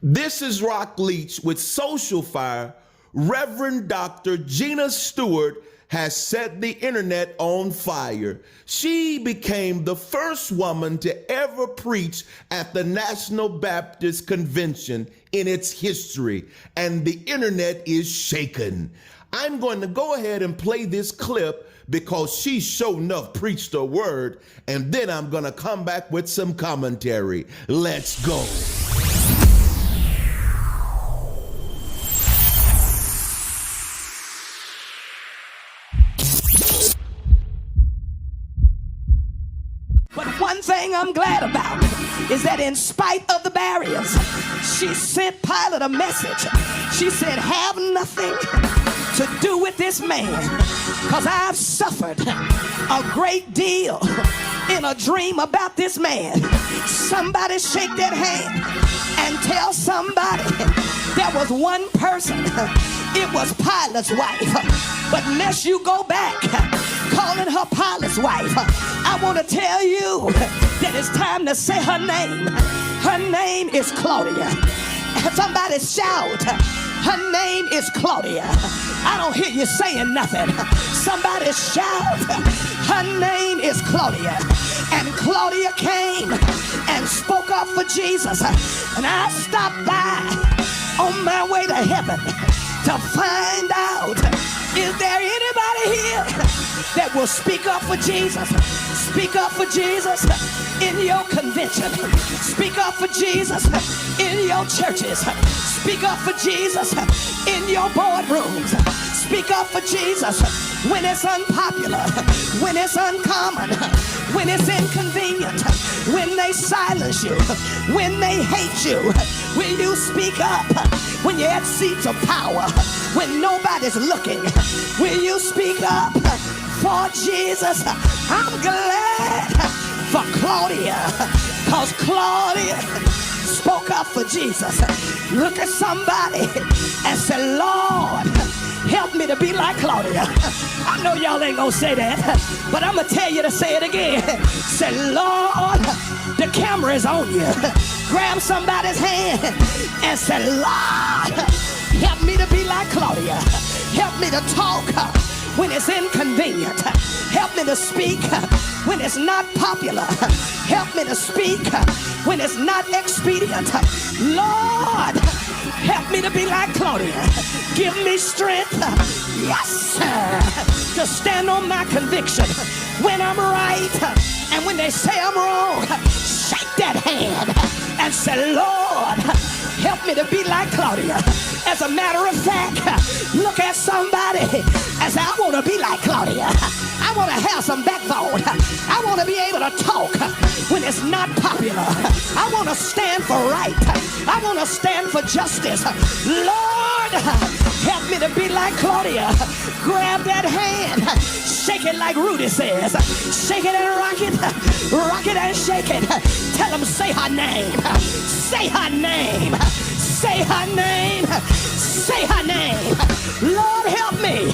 This is Rock Leach with Social Fire. Reverend Dr. Gina Stewart has set the internet on fire. She became the first woman to ever preach at the National Baptist Convention in its history, and the internet is shaken. I'm going to go ahead and play this clip because she sure enough preached a word, and then I'm going to come back with some commentary. Let's go. One thing I'm glad about is that in spite of the barriers, she sent Pilate a message. She said, have nothing to do with this man, because I've suffered a great deal in a dream about this man. Somebody shake that hand and tell somebody there was one person. It was Pilate's wife. But unless you go back calling her Pilate's wife, I want to tell you that it's time to say her name. Her name is Claudia. Somebody shout, her name is Claudia. I don't hear you saying nothing. Somebody shout, her name is Claudia. And Claudia came and spoke up for Jesus. And I stopped by on my way to heaven to find out, is there anybody here that will speak up for Jesus? Speak up for Jesus in your convention. Speak up for Jesus in your churches. Speak up for Jesus in your boardrooms. Speak up for Jesus when it's unpopular, when it's uncommon, when it's inconvenient, when they silence you, when they hate you. Will you speak up when you're at seats of power, when nobody's looking? Will you speak up for Jesus? I'm glad for Claudia, because Claudia spoke up for Jesus. Look at somebody and say, Lord, help me to be like Claudia. I know y'all ain't gonna say that, but I'm gonna tell you to say it again. Say, Lord, the camera is on you. Grab somebody's hand and say, Lord, help me to be like Claudia. Help me to talk when it's inconvenient. Help me to speak when it's not popular. Help me to speak when it's not expedient. Lord, help me to be like Claudia. Give me strength, yes sir, to stand on my conviction when I'm right. And when they say I'm wrong, shake that hand and say, Lord, help me to be like Claudia. As a matter of fact, look at somebody and say, I want to be like Claudia. I want to have some backbone. I want to be able to talk when it's not popular. I want to stand for right. I want to stand for justice. Lord, help me to be like Claudia. Grab that hand. Shake it like Rudy says. Shake it and rock it. Rock it and shake it. Tell them, say her name. Say her name. Say her name. Say her name. Lord, help me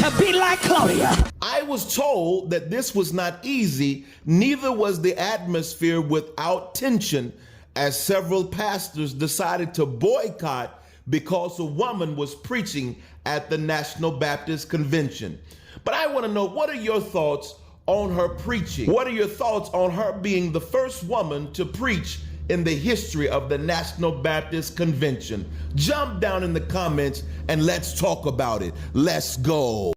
to be like Claudia. I was told that this was not easy, neither was the atmosphere without tension, as several pastors decided to boycott because a woman was preaching at the National Baptist Convention. But I want to know, what are your thoughts on her preaching? What are your thoughts on her being the first woman to preach in the history of the National Baptist Convention? Jump down in the comments and let's talk about it. Let's go.